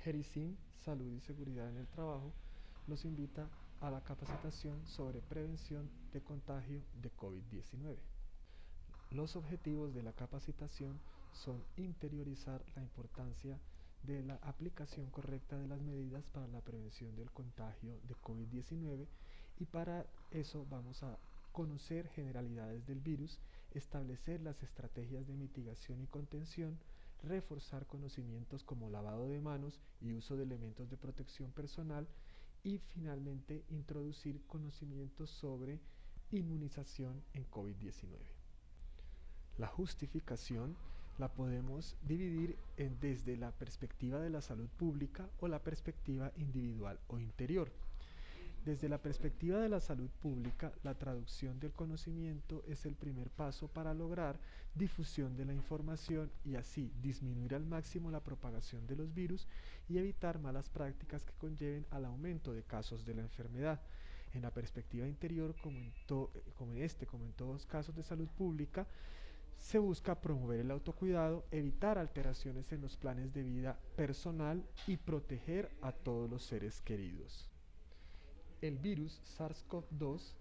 Jericin, Salud y Seguridad en el Trabajo, los invita a la capacitación sobre prevención de contagio de COVID-19. Los objetivos de la capacitación son interiorizar la importancia de la aplicación correcta de las medidas para la prevención del contagio de COVID-19 y para eso vamos a conocer generalidades del virus, establecer las estrategias de mitigación y contención, reforzar conocimientos como lavado de manos y uso de elementos de protección personal y finalmente introducir conocimientos sobre inmunización en COVID-19. La justificación la podemos dividir desde la perspectiva de la salud pública o la perspectiva individual o interior. Desde la perspectiva de la salud pública, la traducción del conocimiento es el primer paso para lograr difusión de la información y así disminuir al máximo la propagación de los virus y evitar malas prácticas que conlleven al aumento de casos de la enfermedad. En la perspectiva interior, como en todos casos de salud pública, se busca promover el autocuidado, evitar alteraciones en los planes de vida personal y proteger a todos los seres queridos. El virus SARS-CoV-2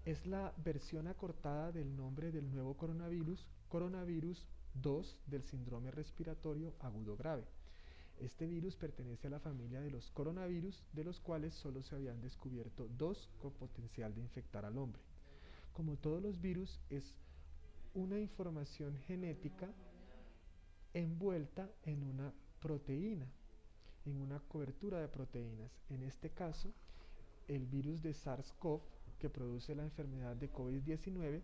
es la versión acortada del nombre del nuevo coronavirus 2 del síndrome respiratorio agudo grave. Este virus pertenece a la familia de los coronavirus, de los cuales solo se habían descubierto dos con potencial de infectar al hombre. Como todos los virus, es una información genética envuelta en una proteína, en una cobertura de proteínas. En este caso, el virus de SARS-CoV, que produce la enfermedad de COVID-19,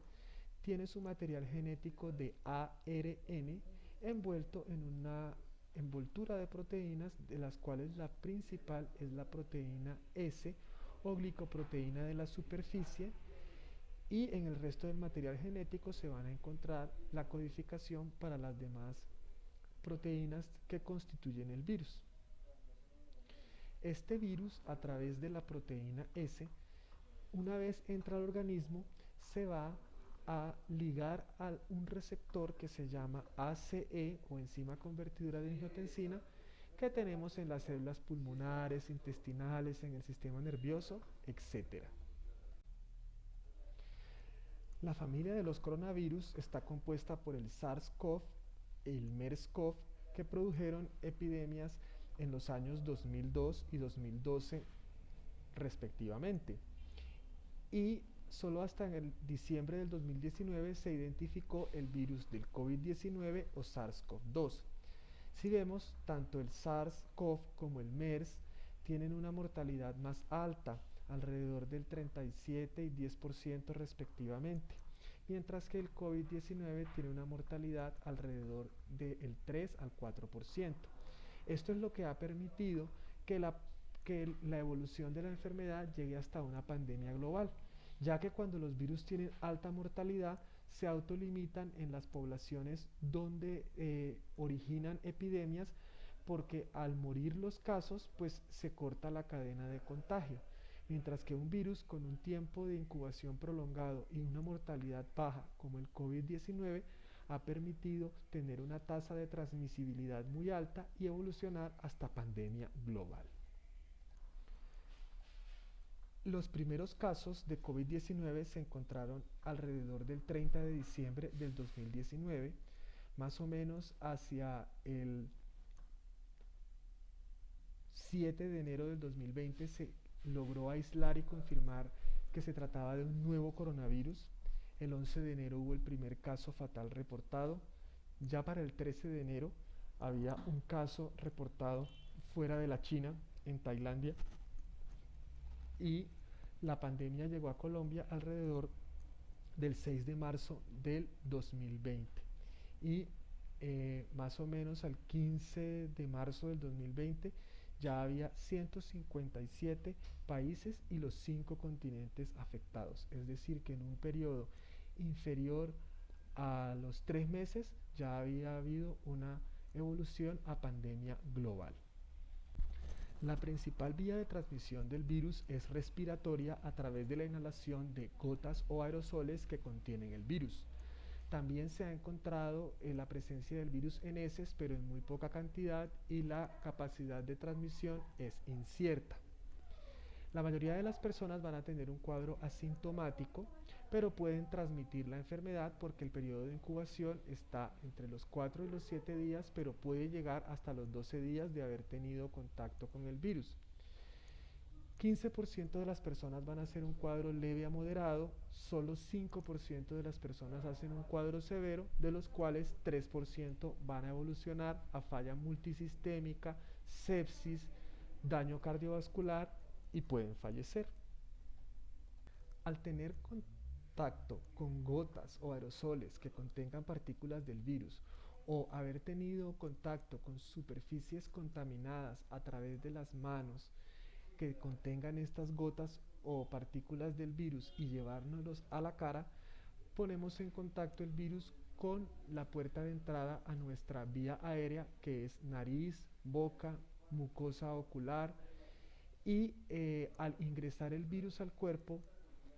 tiene su material genético de ARN envuelto en una envoltura de proteínas, de las cuales la principal es la proteína S o glicoproteína de la superficie, y en el resto del material genético se van a encontrar la codificación para las demás proteínas que constituyen el virus. Este virus, a través de la proteína S, una vez entra al organismo, se va a ligar a un receptor que se llama ACE o enzima convertidora de angiotensina, que tenemos en las células pulmonares, intestinales, en el sistema nervioso, etc. La familia de los coronavirus está compuesta por el SARS-CoV y el MERS-CoV, que produjeron epidemias en los años 2002 y 2012 respectivamente. Y solo hasta en el diciembre del 2019 se identificó el virus del COVID-19 o SARS-CoV-2. Si vemos, tanto el SARS-CoV como el MERS tienen una mortalidad más alta, alrededor del 37 y 10% respectivamente, mientras que el COVID-19 tiene una mortalidad alrededor del 3 al 4%. Esto es lo que ha permitido que la evolución de la enfermedad llegue hasta una pandemia global, ya que cuando los virus tienen alta mortalidad se autolimitan en las poblaciones donde originan epidemias, porque al morir los casos pues se corta la cadena de contagio, mientras que un virus con un tiempo de incubación prolongado y una mortalidad baja como el COVID-19 ha permitido tener una tasa de transmisibilidad muy alta y evolucionar hasta pandemia global. Los primeros casos de COVID-19 se encontraron alrededor del 30 de diciembre del 2019, más o menos hacia el 7 de enero del 2020 se logró aislar y confirmar que se trataba de un nuevo coronavirus. El 11 de enero hubo el primer caso fatal reportado. Ya para el 13 de enero había un caso reportado fuera de la China, en Tailandia, y la pandemia llegó a Colombia alrededor del 6 de marzo del 2020 y más o menos al 15 de marzo del 2020 ya había 157 países y los 5 continentes afectados, es decir que en un periodo inferior a los 3 meses ya había habido una evolución a pandemia global. La principal vía de transmisión del virus es respiratoria a través de la inhalación de gotas o aerosoles que contienen el virus. También se ha encontrado la presencia del virus en heces, pero en muy poca cantidad, y la capacidad de transmisión es incierta. La mayoría de las personas van a tener un cuadro asintomático, pero pueden transmitir la enfermedad porque el periodo de incubación está entre los 4 y los 7 días, pero puede llegar hasta los 12 días de haber tenido contacto con el virus. 15% de las personas van a hacer un cuadro leve a moderado, solo 5% de las personas hacen un cuadro severo, de los cuales 3% van a evolucionar a falla multisistémica, sepsis, daño cardiovascular y pueden fallecer. Al tener contacto con gotas o aerosoles que contengan partículas del virus o haber tenido contacto con superficies contaminadas a través de las manos que contengan estas gotas o partículas del virus y llevárnoslos a la cara, ponemos en contacto el virus con la puerta de entrada a nuestra vía aérea, que es nariz, boca, mucosa ocular, y al ingresar el virus al cuerpo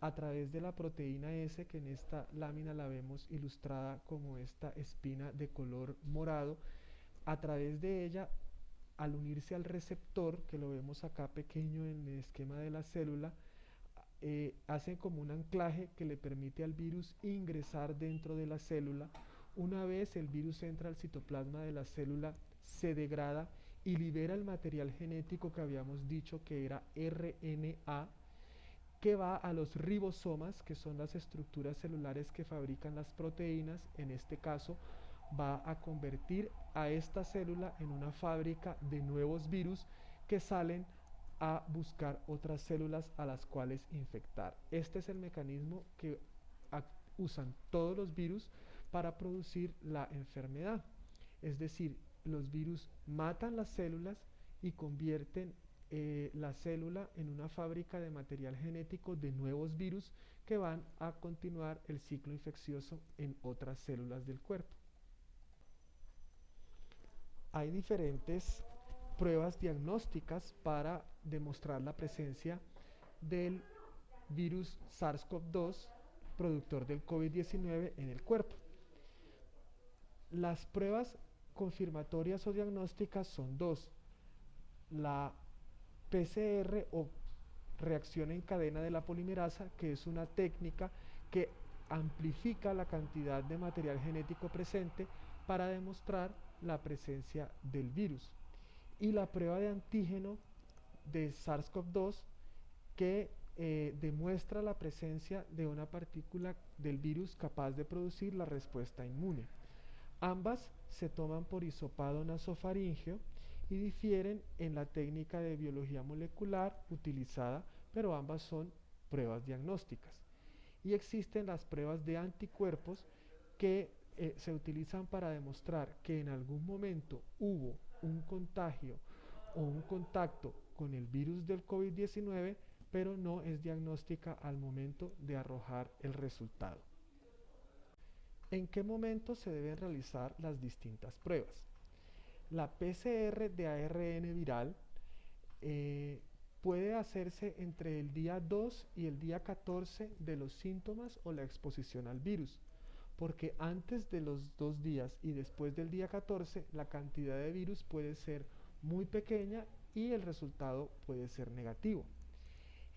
a través de la proteína S, que en esta lámina la vemos ilustrada como esta espina de color morado, a través de ella, al unirse al receptor, que lo vemos acá pequeño en el esquema de la célula, hacen como un anclaje que le permite al virus ingresar dentro de la célula. Una vez el virus entra al citoplasma de la célula, se degrada y libera el material genético que habíamos dicho que era RNA, que va a los ribosomas, que son las estructuras celulares que fabrican las proteínas. En este caso va a convertir a esta célula en una fábrica de nuevos virus que salen a buscar otras células a las cuales infectar. Este es el mecanismo que usan todos los virus para producir la enfermedad. Es decir, los virus matan las células y convierten la célula en una fábrica de material genético de nuevos virus que van a continuar el ciclo infeccioso en otras células del cuerpo. Hay diferentes pruebas diagnósticas para demostrar la presencia del virus SARS-CoV-2, productor del COVID-19, en el cuerpo. Las pruebas confirmatorias o diagnósticas son dos: la PCR o reacción en cadena de la polimerasa, que es una técnica que amplifica la cantidad de material genético presente para demostrar la presencia del virus, y la prueba de antígeno de SARS-CoV-2, que demuestra la presencia de una partícula del virus capaz de producir la respuesta inmune. Ambas se toman por hisopado nasofaríngeo y difieren en la técnica de biología molecular utilizada, pero ambas son pruebas diagnósticas. Y existen las pruebas de anticuerpos que se utilizan para demostrar que en algún momento hubo un contagio o un contacto con el virus del COVID-19, pero no es diagnóstica al momento de arrojar el resultado. ¿En qué momento se deben realizar las distintas pruebas? La PCR de ARN viral puede hacerse entre el día 2 y el día 14 de los síntomas o la exposición al virus, porque antes de los 2 días y después del día 14 la cantidad de virus puede ser muy pequeña y el resultado puede ser negativo.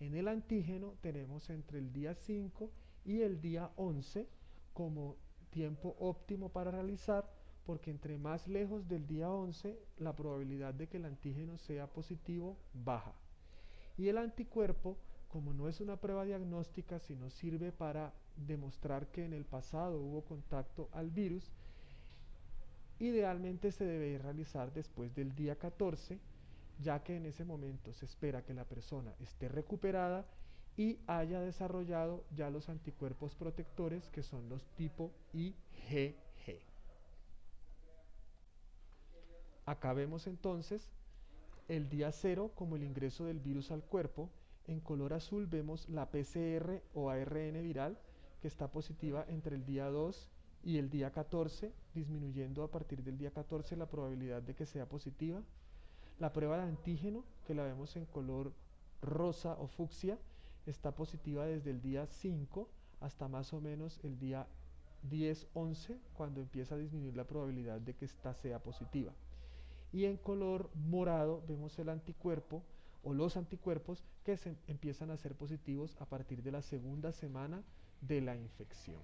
En el antígeno tenemos entre el día 5 y el día 11 como tiempo óptimo para realizar, porque entre más lejos del día 11 la probabilidad de que el antígeno sea positivo baja. Y el anticuerpo, como no es una prueba diagnóstica, sino sirve para demostrar que en el pasado hubo contacto al virus, idealmente se debe realizar después del día 14, ya que en ese momento se espera que la persona esté recuperada y haya desarrollado ya los anticuerpos protectores, que son los tipo IgG. Acá vemos entonces el día 0 como el ingreso del virus al cuerpo. En color azul vemos la PCR o ARN viral, que está positiva entre el día 2 y el día 14, disminuyendo a partir del día 14 la probabilidad de que sea positiva. La prueba de antígeno, que la vemos en color rosa o fucsia, está positiva desde el día 5 hasta más o menos el día 10, 11, cuando empieza a disminuir la probabilidad de que ésta sea positiva. Y en color morado vemos el anticuerpo o los anticuerpos que se empiezan a ser positivos a partir de la segunda semana de la infección.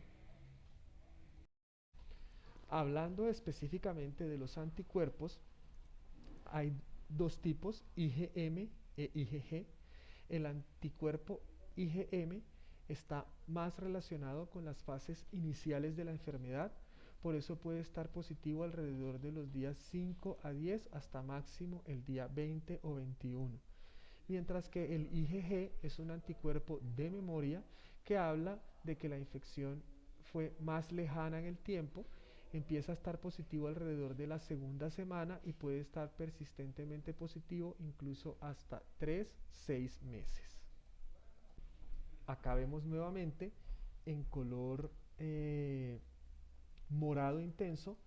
Hablando específicamente de los anticuerpos, hay dos tipos, IgM e IgG. El anticuerpo IgM está más relacionado con las fases iniciales de la enfermedad, por eso puede estar positivo alrededor de los días 5 a 10 hasta máximo el día 20 o 21. Mientras que el IgG es un anticuerpo de memoria que habla de que la infección fue más lejana en el tiempo, empieza a estar positivo alrededor de la segunda semana y puede estar persistentemente positivo incluso hasta 3-6 meses. Acá vemos nuevamente en color morado intenso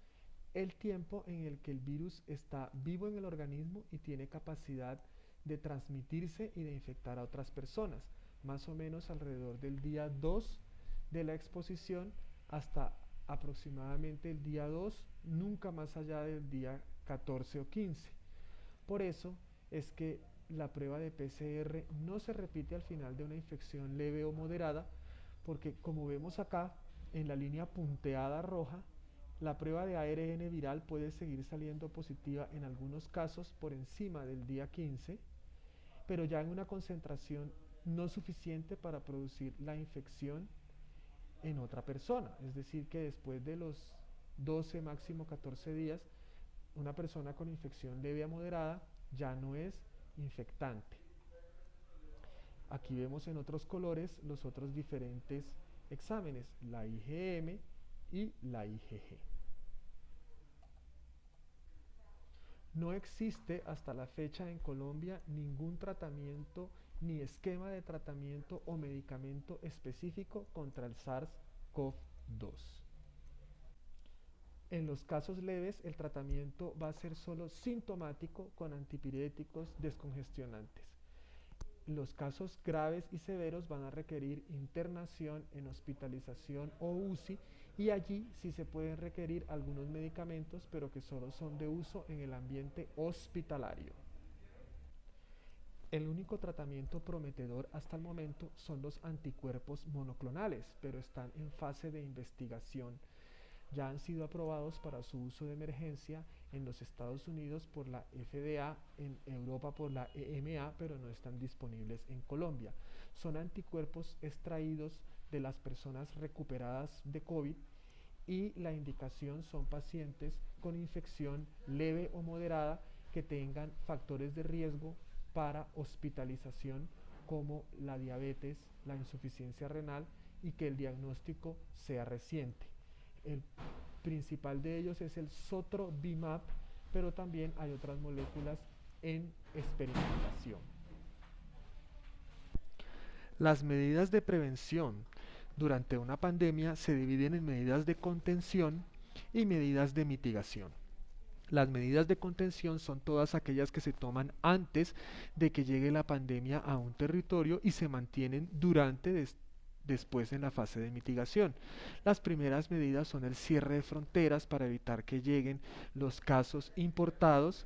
el tiempo en el que el virus está vivo en el organismo y tiene capacidad de transmitirse y de infectar a otras personas, más o menos alrededor del día 2 de la exposición hasta aproximadamente el día 2, nunca más allá del día 14 o 15. Por eso es que la prueba de PCR no se repite al final de una infección leve o moderada, porque como vemos acá en la línea punteada roja, la prueba de ARN viral puede seguir saliendo positiva en algunos casos por encima del día 15, pero ya en una concentración no suficiente para producir la infección en otra persona. Es decir, que después de los 12, máximo 14 días, una persona con infección leve a moderada ya no es infectante. Aquí vemos en otros colores los otros diferentes exámenes, la IgM y la IgG. No existe hasta la fecha en Colombia ningún tratamiento ni esquema de tratamiento o medicamento específico contra el SARS-CoV-2. En los casos leves, el tratamiento va a ser solo sintomático con antipiréticos descongestionantes. Los casos graves y severos van a requerir internación en hospitalización o UCI, y allí sí se pueden requerir algunos medicamentos, pero que solo son de uso en el ambiente hospitalario. El único tratamiento prometedor hasta el momento son los anticuerpos monoclonales, pero están en fase de investigación. Ya han sido aprobados para su uso de emergencia en los Estados Unidos por la FDA, en Europa por la EMA, pero no están disponibles en Colombia. Son anticuerpos extraídos de las personas recuperadas de COVID y la indicación son pacientes con infección leve o moderada que tengan factores de riesgo para hospitalización como la diabetes, la insuficiencia renal y que el diagnóstico sea reciente. El principal de ellos es el Sotrovimab, pero también hay otras moléculas en experimentación. Las medidas de prevención durante una pandemia se dividen en medidas de contención y medidas de mitigación. Las medidas de contención son todas aquellas que se toman antes de que llegue la pandemia a un territorio y se mantienen después en la fase de mitigación. Las primeras medidas son el cierre de fronteras para evitar que lleguen los casos importados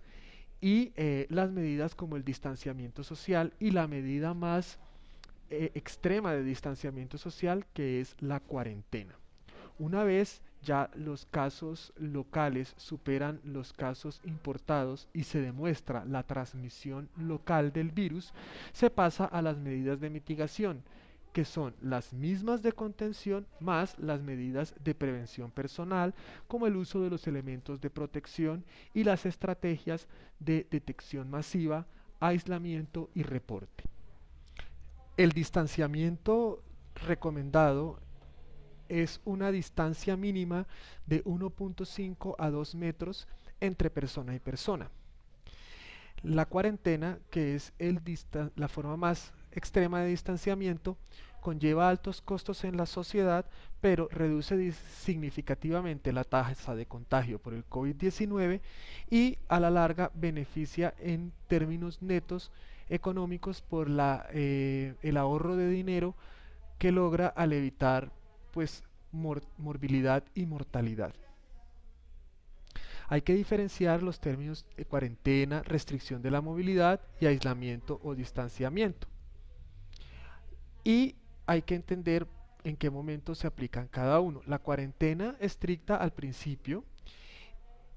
y las medidas como el distanciamiento social y la medida más extrema de distanciamiento social, que es la cuarentena. Una vez ya los casos locales superan los casos importados y se demuestra la transmisión local del virus, se pasa a las medidas de mitigación, que son las mismas de contención más las medidas de prevención personal, como el uso de los elementos de protección y las estrategias de detección masiva, aislamiento y reporte. El distanciamiento recomendado es una distancia mínima de 1.5 a 2 metros entre persona y persona. La cuarentena, que es la forma más extrema de distanciamiento, conlleva altos costos en la sociedad, pero reduce significativamente la tasa de contagio por el COVID-19 y a la larga beneficia en términos netos económicos por el ahorro de dinero que logra al evitar pues morbilidad y mortalidad. Hay que diferenciar los términos de cuarentena, restricción de la movilidad y aislamiento o distanciamiento. Y hay que entender en qué momento se aplican cada uno. La cuarentena estricta al principio.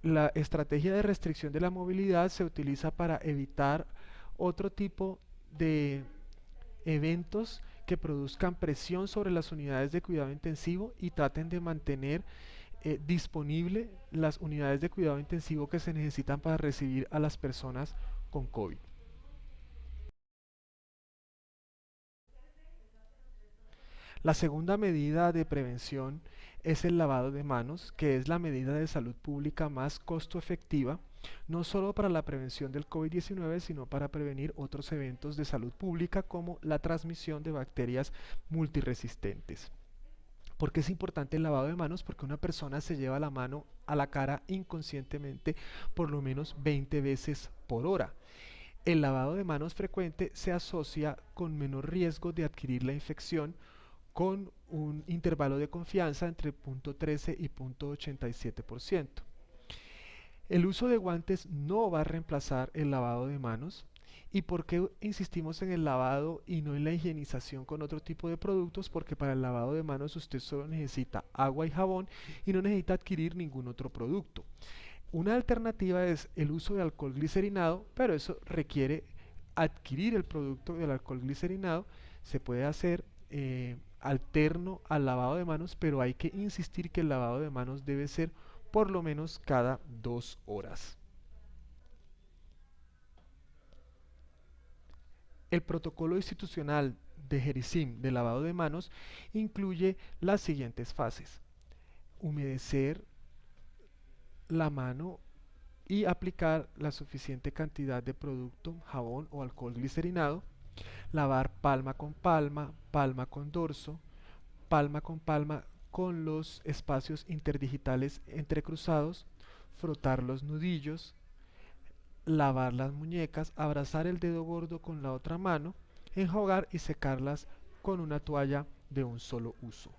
La estrategia de restricción de la movilidad se utiliza para evitar otro tipo de eventos que produzcan presión sobre las unidades de cuidado intensivo y traten de mantener disponible las unidades de cuidado intensivo que se necesitan para recibir a las personas con COVID. La segunda medida de prevención es el lavado de manos, que es la medida de salud pública más costo efectiva, no solo para la prevención del COVID-19, sino para prevenir otros eventos de salud pública como la transmisión de bacterias multiresistentes. ¿Por qué es importante el lavado de manos? Porque una persona se lleva la mano a la cara inconscientemente por lo menos 20 veces por hora. El lavado de manos frecuente se asocia con menor riesgo de adquirir la infección, con un intervalo de confianza entre 0.13 y 0.87%. El uso de guantes no va a reemplazar el lavado de manos. ¿Y por qué insistimos en el lavado y no en la higienización con otro tipo de productos? Porque para el lavado de manos usted solo necesita agua y jabón y no necesita adquirir ningún otro producto. Una alternativa es el uso de alcohol glicerinado, pero eso requiere adquirir el producto del alcohol glicerinado. Se puede hacer alterno al lavado de manos, pero hay que insistir que el lavado de manos debe ser por lo menos cada 2 horas. El protocolo institucional de Gerisim de lavado de manos incluye las siguientes fases: humedecer la mano y aplicar la suficiente cantidad de producto, jabón o alcohol glicerinado, lavar palma con palma, palma con dorso, palma con los espacios interdigitales entrecruzados, frotar los nudillos, lavar las muñecas, abrazar el dedo gordo con la otra mano, enjuagar y secarlas con una toalla de un solo uso.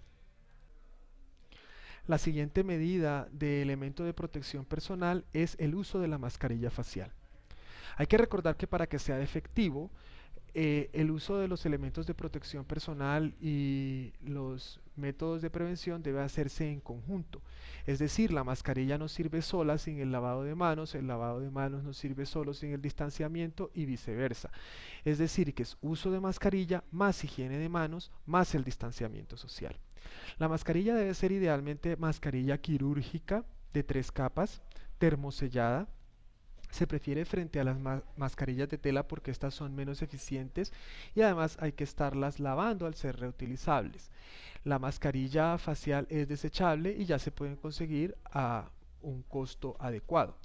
La siguiente medida de elemento de protección personal es el uso de la mascarilla facial. Hay que recordar que para que sea efectivo, el uso de los elementos de protección personal y los métodos de prevención debe hacerse en conjunto. Es decir, la mascarilla no sirve sola sin el lavado de manos, el lavado de manos no sirve solo sin el distanciamiento y viceversa. Es decir, que es uso de mascarilla más higiene de manos más el distanciamiento social. La mascarilla debe ser idealmente mascarilla quirúrgica de 3 capas, termosellada. Se prefiere frente a las mascarillas de tela porque estas son menos eficientes y además hay que estarlas lavando al ser reutilizables. La mascarilla facial es desechable y ya se pueden conseguir a un costo adecuado.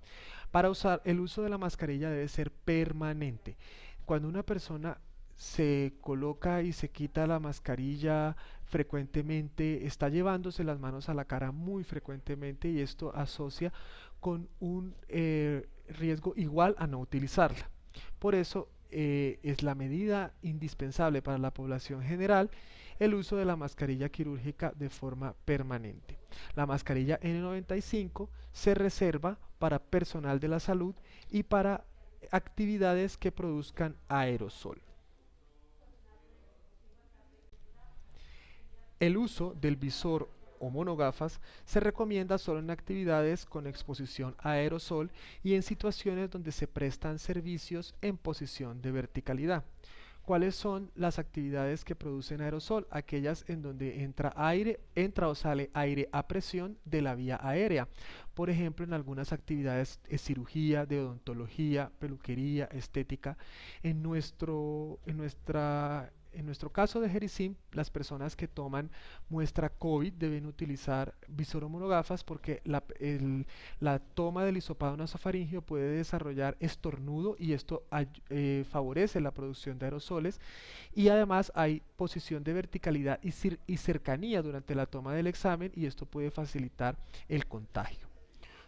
Para usar, el uso de la mascarilla debe ser permanente. Cuando una persona se coloca y se quita la mascarilla frecuentemente, está llevándose las manos a la cara muy frecuentemente y esto asocia con un riesgo igual a no utilizarla. Por eso es la medida indispensable para la población general el uso de la mascarilla quirúrgica de forma permanente. La mascarilla N95 se reserva para personal de la salud y para actividades que produzcan aerosol. El uso del visor o monogafas se recomienda solo en actividades con exposición a aerosol y en situaciones donde se prestan servicios en posición de verticalidad. ¿Cuáles son las actividades que producen aerosol? Aquellas en donde entra o sale aire a presión de la vía aérea. Por ejemplo, en algunas actividades de cirugía, de odontología, peluquería, estética. En nuestro caso de Gerisim, las personas que toman muestra COVID deben utilizar visor o monogafas porque la toma del hisopado nasofaríngeo puede desarrollar estornudo y esto favorece la producción de aerosoles y además hay posición de verticalidad y cercanía durante la toma del examen y esto puede facilitar el contagio.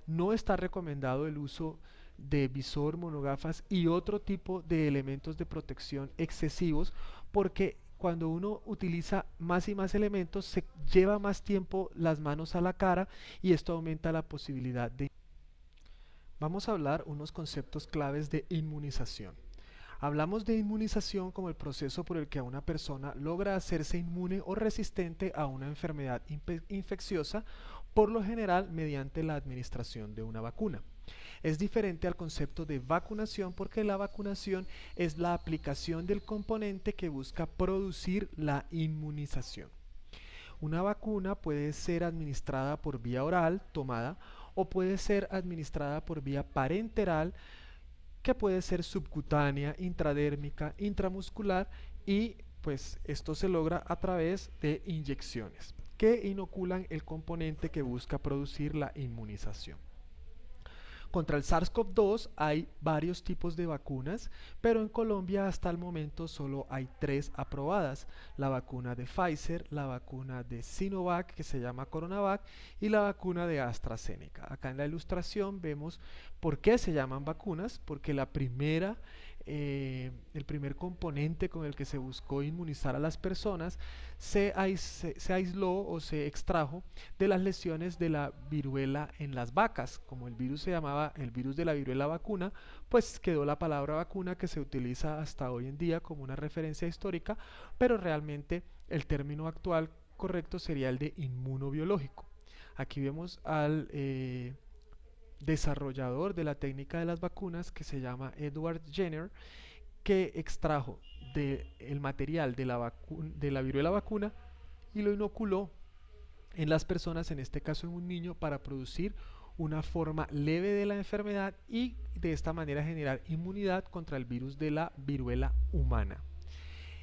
No está recomendado el uso de visor, monogafas y otro tipo de elementos de protección excesivos porque cuando uno utiliza más y más elementos, se lleva más tiempo las manos a la cara y esto aumenta la posibilidad de... Vamos a hablar unos conceptos claves de inmunización. Hablamos de inmunización como el proceso por el que una persona logra hacerse inmune o resistente a una enfermedad infecciosa, por lo general mediante la administración de una vacuna. Es diferente al concepto de vacunación porque la vacunación es la aplicación del componente que busca producir la inmunización. Una vacuna puede ser administrada por vía oral, tomada, o puede ser administrada por vía parenteral, que puede ser subcutánea, intradérmica, intramuscular y pues esto se logra a través de inyecciones que inoculan el componente que busca producir la inmunización. Contra el SARS-CoV-2 hay varios tipos de vacunas, pero en Colombia hasta el momento solo hay 3 aprobadas: la vacuna de Pfizer, la vacuna de Sinovac, que se llama Coronavac, y la vacuna de AstraZeneca. Acá en la ilustración vemos por qué se llaman vacunas, porque el primer componente con el que se buscó inmunizar a las personas se aisló o se extrajo de las lesiones de la viruela en las vacas. Como el virus se llamaba el virus de la viruela vacuna, pues quedó la palabra vacuna, que se utiliza hasta hoy en día como una referencia histórica, pero realmente el término actual correcto sería el de inmunobiológico. Aquí vemos al desarrollador de la técnica de las vacunas, que se llama Edward Jenner, que extrajo el material de la viruela vacuna y lo inoculó en las personas, en este caso en un niño, para producir una forma leve de la enfermedad y de esta manera generar inmunidad contra el virus de la viruela humana.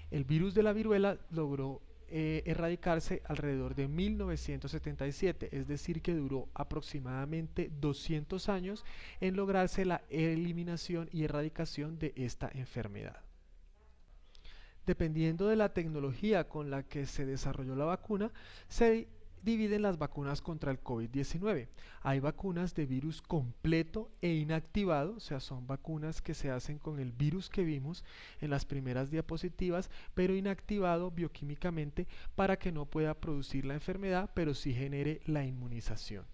El virus de la viruela logró erradicarse alrededor de 1977, es decir que duró aproximadamente 200 años en lograrse la eliminación y erradicación de esta enfermedad. Dependiendo de la tecnología con la que se desarrolló la vacuna, se dividen las vacunas contra el COVID-19. Hay vacunas de virus completo e inactivado, o sea, son vacunas que se hacen con el virus que vimos en las primeras diapositivas, pero inactivado bioquímicamente para que no pueda producir la enfermedad, pero sí genere la inmunización.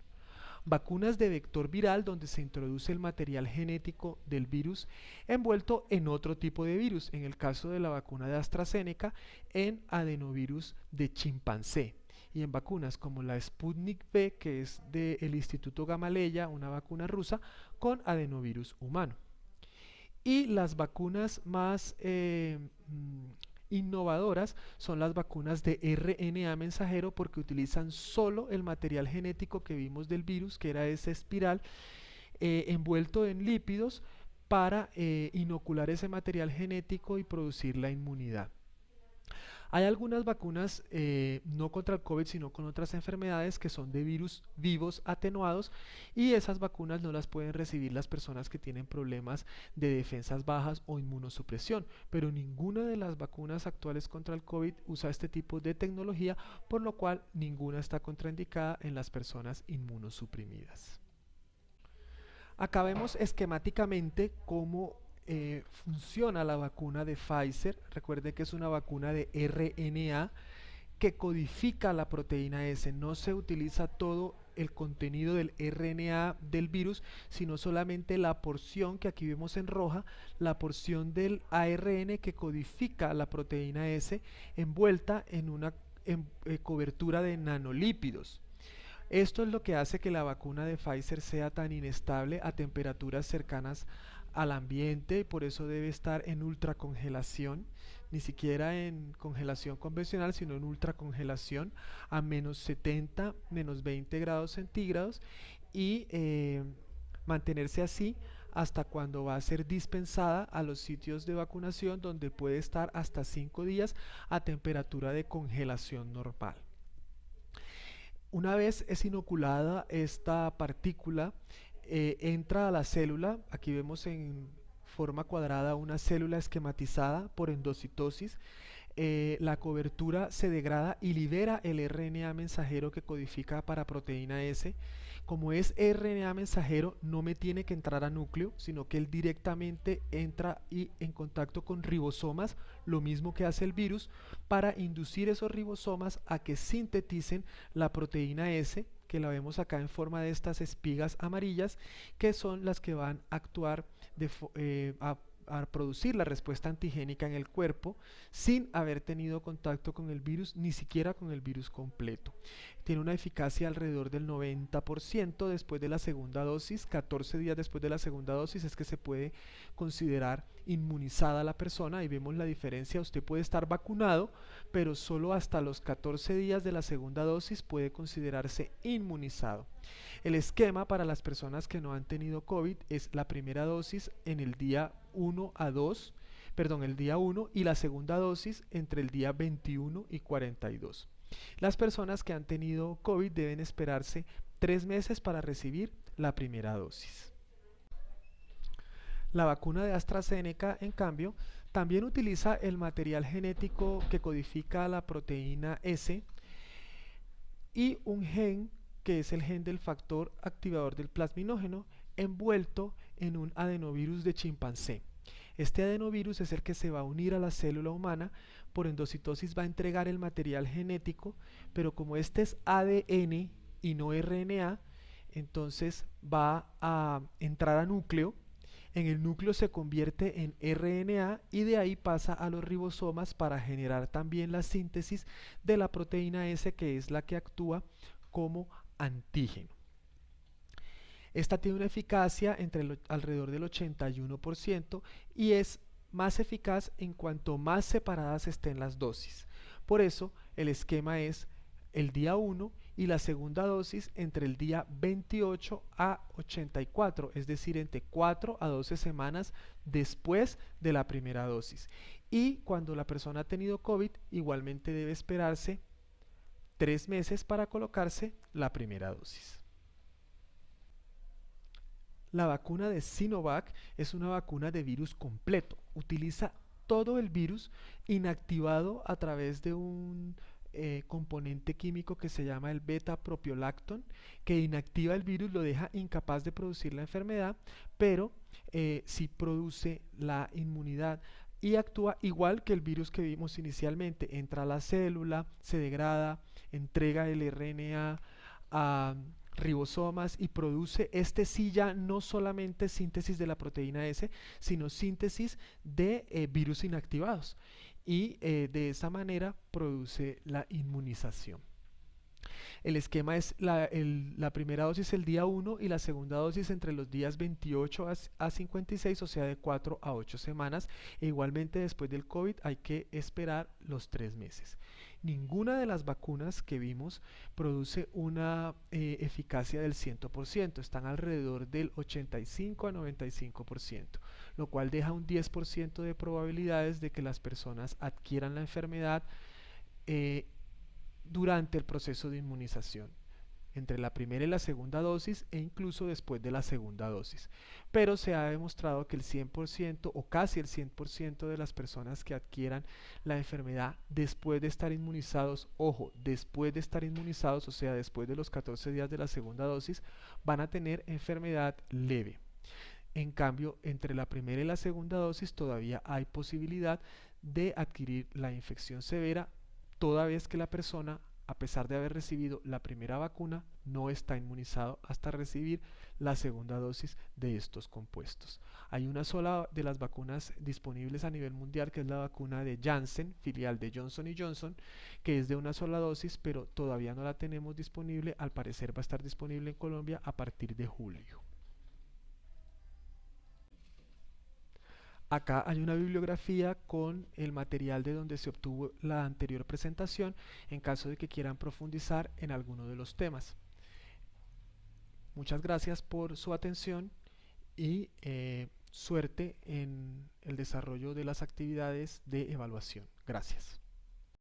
Vacunas de vector viral, donde se introduce el material genético del virus envuelto en otro tipo de virus, en el caso de la vacuna de AstraZeneca, en adenovirus de chimpancé. Y en vacunas como la Sputnik V, que es del Instituto Gamaleya, una vacuna rusa, con adenovirus humano. Y las vacunas más innovadoras son las vacunas de RNA mensajero, porque utilizan solo el material genético que vimos del virus, que era esa espiral envuelto en lípidos, para inocular ese material genético y producir la inmunidad. Hay algunas vacunas no contra el COVID, sino con otras enfermedades, que son de virus vivos atenuados, y esas vacunas no las pueden recibir las personas que tienen problemas de defensas bajas o inmunosupresión, pero ninguna de las vacunas actuales contra el COVID usa este tipo de tecnología, por lo cual ninguna está contraindicada en las personas inmunosuprimidas. Acá vemos esquemáticamente cómo funciona la vacuna de Pfizer. Recuerde que es una vacuna de RNA que codifica la proteína S. No se utiliza todo el contenido del RNA del virus, sino solamente la porción que aquí vemos en roja, la porción del ARN que codifica la proteína S, envuelta en una cobertura de nanolípidos. Esto es lo que hace que la vacuna de Pfizer sea tan inestable a temperaturas cercanas al ambiente, y por eso debe estar en ultracongelación, ni siquiera en congelación convencional, sino en ultracongelación a menos 70, menos 20 grados centígrados, y mantenerse así hasta cuando va a ser dispensada a los sitios de vacunación, donde puede estar hasta 5 días a temperatura de congelación normal. Una vez es inoculada esta partícula, entra a la célula. Aquí vemos en forma cuadrada una célula esquematizada por endocitosis. la cobertura se degrada y libera el RNA mensajero que codifica para proteína S. Como es RNA mensajero, no me tiene que entrar a núcleo, sino que él directamente entra en contacto con ribosomas, lo mismo que hace el virus, para inducir esos ribosomas a que sinteticen la proteína S, que la vemos acá en forma de estas espigas amarillas, que son las que van a actuar a producir la respuesta antigénica en el cuerpo sin haber tenido contacto con el virus, ni siquiera con el virus completo. Tiene una eficacia alrededor del 90% después de la segunda dosis. 14 días después de la segunda dosis es que se puede considerar inmunizada la persona. Ahí vemos la diferencia. Usted puede estar vacunado, pero solo hasta los 14 días de la segunda dosis puede considerarse inmunizado. El esquema para las personas que no han tenido COVID es la primera dosis en el día 1 el día 1 y la segunda dosis entre el día 21 y 42. Las personas que han tenido COVID deben esperarse 3 meses para recibir la primera dosis. La vacuna de AstraZeneca, en cambio, también utiliza el material genético que codifica la proteína S y un gen que es el gen del factor activador del plasminógeno envuelto en un adenovirus de chimpancé. Este adenovirus es el que se va a unir a la célula humana, por endocitosis va a entregar el material genético, pero como este es ADN y no RNA, entonces va a entrar a núcleo. En el núcleo se convierte en RNA y de ahí pasa a los ribosomas para generar también la síntesis de la proteína S, que es la que actúa como antígeno. Esta tiene una eficacia alrededor del 81% y es más eficaz en cuanto más separadas estén las dosis. Por eso el esquema es el día 1 y la segunda dosis entre el día 28 a 84, es decir, entre 4 a 12 semanas después de la primera dosis. Y cuando la persona ha tenido COVID, igualmente debe esperarse 3 meses para colocarse la primera dosis. La vacuna de Sinovac es una vacuna de virus completo. Utiliza todo el virus inactivado a través de un componente químico que se llama el beta-propiolactone, que inactiva el virus, lo deja incapaz de producir la enfermedad, pero sí produce la inmunidad y actúa igual que el virus que vimos inicialmente. Entra a la célula, se degrada, entrega el RNA a ribosomas y produce sí ya no solamente síntesis de la proteína S, sino síntesis de virus inactivados y de esa manera produce la inmunización. El esquema es la primera dosis el día 1 y la segunda dosis entre los días 28 a 56, o sea de 4 a 8 semanas. E igualmente después del COVID hay que esperar los 3 meses. Ninguna de las vacunas que vimos produce una eficacia del 100%, están alrededor del 85 a 95%, lo cual deja un 10% de probabilidades de que las personas adquieran la enfermedad durante el proceso de inmunización, entre la primera y la segunda dosis e incluso después de la segunda dosis. Pero se ha demostrado que el 100% o casi el 100% de las personas que adquieran la enfermedad después de estar inmunizados, ojo, después de estar inmunizados, o sea, después de los 14 días de la segunda dosis, van a tener enfermedad leve. En cambio, entre la primera y la segunda dosis todavía hay posibilidad de adquirir la infección severa, toda vez que la persona, a pesar de haber recibido la primera vacuna, no está inmunizado hasta recibir la segunda dosis de estos compuestos. Hay una sola de las vacunas disponibles a nivel mundial, que es la vacuna de Janssen, filial de Johnson & Johnson, que es de una sola dosis, pero todavía no la tenemos disponible. Al parecer va a estar disponible en Colombia a partir de julio. Acá hay una bibliografía con el material de donde se obtuvo la anterior presentación en caso de que quieran profundizar en alguno de los temas. Muchas gracias por su atención y suerte en el desarrollo de las actividades de evaluación. Gracias.